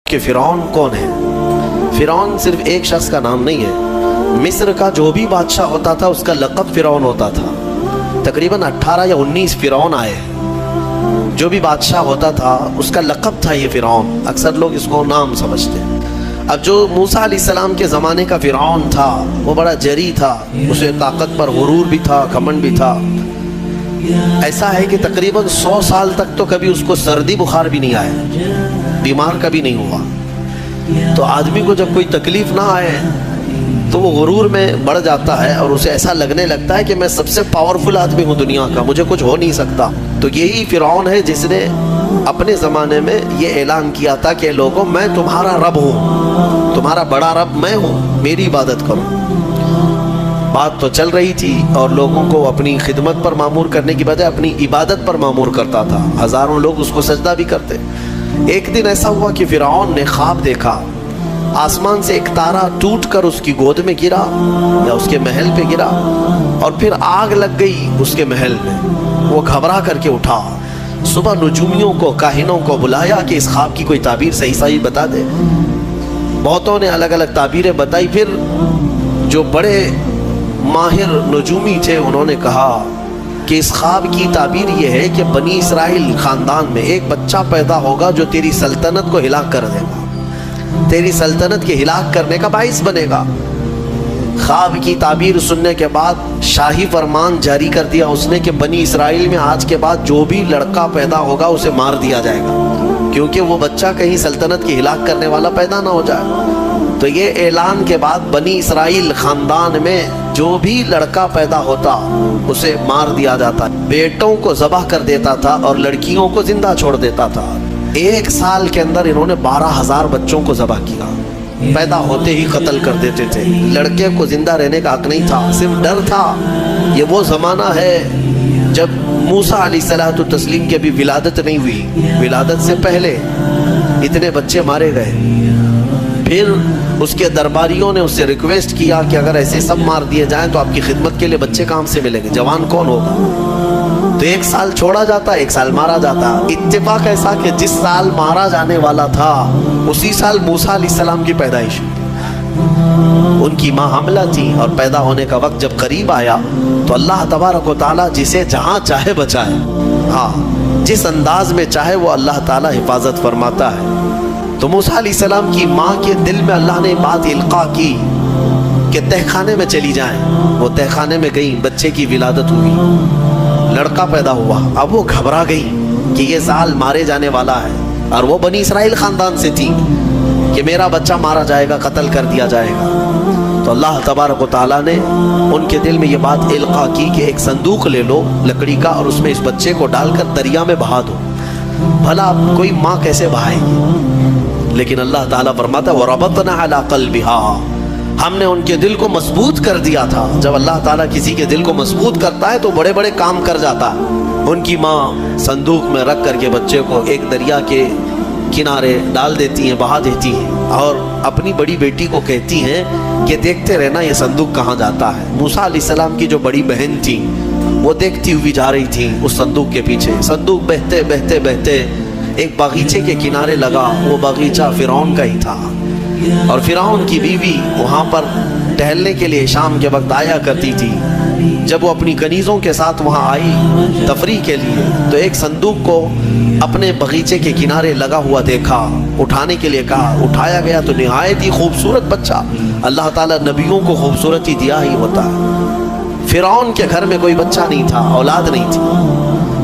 کہ فرعون کون ہے؟ فرعون صرف ایک شخص کا نام نہیں ہے، مصر کا جو بھی بادشاہ ہوتا تھا اس کا لقب فرعون ہوتا تھا۔ تقریباً 18 یا 19 فرعون آئے، جو بھی بادشاہ ہوتا تھا اس کا لقب تھا یہ فرعون، اکثر لوگ اس کو نام سمجھتے ہیں۔ اب جو موسیٰ علیہ السلام کے زمانے کا فرعون تھا وہ بڑا جری تھا، اسے طاقت پر غرور بھی تھا، گھمنڈ بھی تھا۔ ایسا ہے کہ تقریباً 100 سال تک تو کبھی اس کو سردی بخار بھی نہیں آیا، بیمار کبھی نہیں ہوا۔ تو آدمی کو جب کوئی تکلیف نہ آئے تو وہ غرور میں بڑھ جاتا ہے اور اسے ایسا لگنے لگتا ہے کہ میں سب سے پاورفل آدمی ہوں دنیا کا، مجھے کچھ ہو نہیں سکتا۔ تو یہی فرعون ہے جس نے اپنے زمانے میں یہ اعلان کیا تھا کہ لوگوں میں تمہارا رب ہوں، تمہارا بڑا رب میں ہوں، میری عبادت کرو۔ بات تو چل رہی تھی اور لوگوں کو اپنی خدمت پر معمور کرنے کی بجائے اپنی عبادت پر معمور کرتا تھا، ہزاروں لوگ اس کو سجدہ بھی کرتے۔ ایک دن ایسا ہوا کہ فرعون نے خواب دیکھا، آسمان سے ایک تارا ٹوٹ کر اس کی گود میں گرا یا اس کے محل پہ گرا اور پھر آگ لگ گئی اس کے محل میں۔ وہ گھبرا کر کے اٹھا، صبح نجومیوں کو، کاہنوں کو بلایا کہ اس خواب کی کوئی تعبیر صحیح بتا دے۔ بہتوں نے الگ الگ تعبیریں بتائی، پھر جو بڑے ماہر نجومی تھے انہوں نے کہا کہ اس خواب کی تعبیر یہ ہے کہ بنی اسرائیل خاندان میں ایک بچہ پیدا ہوگا جو تیری سلطنت کو ہلاک کر دے گا، تیری سلطنت کے ہلاک کرنے کا باعث بنے گا۔ خواب کی تعبیر سننے کے بعد شاہی فرمان جاری کر دیا اس نے کہ بنی اسرائیل میں آج کے بعد جو بھی لڑکا پیدا ہوگا اسے مار دیا جائے گا، کیونکہ وہ بچہ کہیں سلطنت کی ہلاک کرنے والا پیدا نہ ہو جائے۔ تو یہ اعلان کے بعد بنی اسرائیل خاندان میں جو بھی لڑکا پیدا ہوتا اسے مار دیا جاتا، بیٹوں کو ذبح کر دیتا تھا اور لڑکیوں کو زندہ چھوڑ دیتا تھا۔ 1 سال کے اندر انہوں نے 12,000 بچوں کو ذبح کیا، پیدا ہوتے ہی قتل کر دیتے تھے۔ لڑکے کو زندہ رہنے کا حق نہیں تھا، صرف ڈر تھا۔ یہ وہ زمانہ ہے جب موسیٰ علیہ الصلوۃ والتسلیم کی ابھی ولادت نہیں ہوئی، ولادت سے پہلے اتنے بچے مارے گئے۔ پھر اس کے درباریوں نے اس سے ریکویسٹ کیا کہ اگر ایسے سب مار دیے جائیں تو آپ کی خدمت کے لیے بچے کہاں سے ملیں گے، جوان کون ہوگا؟ تو 1 سال چھوڑا جاتا، 1 سال مارا جاتا۔ اتفاق ایسا کہ جس سال مارا جانے والا تھا اسی سال موسیٰ علیہ السلام کی پیدائش ہوئی۔ ان کی ماں حاملہ تھی اور پیدا ہونے کا وقت جب قریب آیا تو اللہ تبارک و تعالیٰ جسے جہاں چاہے بچائے، ہاں جس انداز میں چاہے وہ اللہ تعالیٰ حفاظت فرماتا ہے۔ تو موسیٰ علیہ السلام کی ماں کے دل میں اللہ نے بات القاء کی کہ تہ خانے میں چلی جائیں۔ وہ تہ خانے میں گئیں، بچے کی ولادت ہوئی، لڑکا پیدا ہوا۔ اب وہ گھبرا گئی کہ یہ سال مارے جانے والا ہے، اور وہ بنی اسرائیل خاندان سے تھی کہ میرا بچہ مارا جائے گا، قتل کر دیا جائے گا۔ تو اللہ تبارک و تعالیٰ نے ان کے دل میں یہ بات القاء کی کہ ایک صندوق لے لو لکڑی کا اور اس میں اس بچے کو ڈال کر دریا میں بہا دو۔ بھلا کوئی ماں کیسے بہائے گی؟ لیکن اللہ تعالیٰ فرماتا ہے وَرَبَطْنَا عَلَىٰ قَلْبِهَا، ہم نے ان کے دل کو مضبوط کر دیا تھا۔ جب اللہ تعالیٰ کسی کے دل کو مضبوط کرتا ہے تو بڑے بڑے کام کر جاتا ہے۔ ان کی ماں صندوق میں رکھ کر کے بچے کو ایک دریا کے کنارے ڈال دیتی ہیں، بہا دیتی ہیں، اور اپنی بڑی بیٹی کو کہتی ہیں کہ دیکھتے رہنا یہ صندوق کہاں جاتا ہے۔ موسیٰ علیہ السلام کی جو بڑی بہن تھی وہ دیکھتی ہوئی جا رہی تھی اس صندوق کے پیچھے۔ صندوق بہتے بہتے بہتے ایک باغیچے کے کنارے لگا، وہ باغیچہ فرعون کا ہی تھا، اور فرعون کی بیوی وہاں پر ٹہلنے کے لیے شام کے وقت آیا کرتی تھی۔ جب وہ اپنی کنیزوں کے ساتھ وہاں آئی تفریح کے لیے تو ایک صندوق کو اپنے باغیچے کے کنارے لگا ہوا دیکھا، اٹھانے کے لیے کہا، اٹھایا گیا تو نہایت ہی خوبصورت بچہ۔ اللہ تعالیٰ نبیوں کو خوبصورتی دیا ہی ہوتا ہے۔ فرعون کے گھر میں کوئی بچہ نہیں تھا، اولاد نہیں تھی،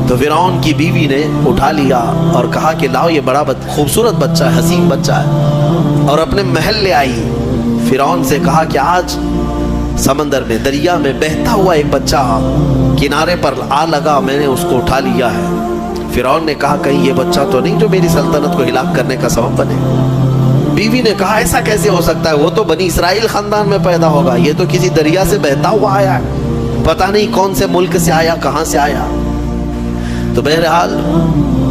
تو فرعون کی بیوی نے اٹھا لیا اور کہا کہ لاؤ یہ بڑا خوبصورت بچہ ہے، حسین بچہ ہے، اور اپنے محل لے آئی۔ فرعون سے کہا کہ آج سمندر میں، دریا میں بہتا ہوا ایک بچہ کنارے پر آ لگا، میں نے اس کو اٹھا لیا ہے۔ فرعون نے کہا کہیں یہ بچہ تو نہیں جو میری سلطنت کو ہلاک کرنے کا سبب بنے؟ بیوی نے کہا ایسا کیسے ہو سکتا ہے، وہ تو بنی اسرائیل خاندان میں پیدا ہوگا، یہ تو کسی دریا سے بہتا ہوا آیا ہے، پتہ نہیں کون سے ملک سے آیا، کہاں سے آیا۔ تو بہرحال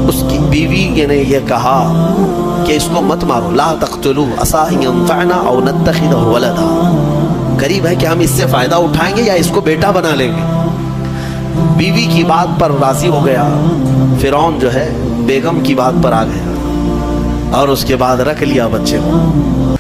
اس کی بیوی نے یہ کہا کہ اس کو مت مارو، لا تقتلوه عسى ان ينفعنا او نتخذه ولدا، قریب ہے کہ ہم اس سے فائدہ اٹھائیں گے یا اس کو بیٹا بنا لیں گے۔ بیوی کی بات پر راضی ہو گیا، فرعون جو ہے بیگم کی بات پر آ گیا، اور اس کے بعد رکھ لیا بچے کو.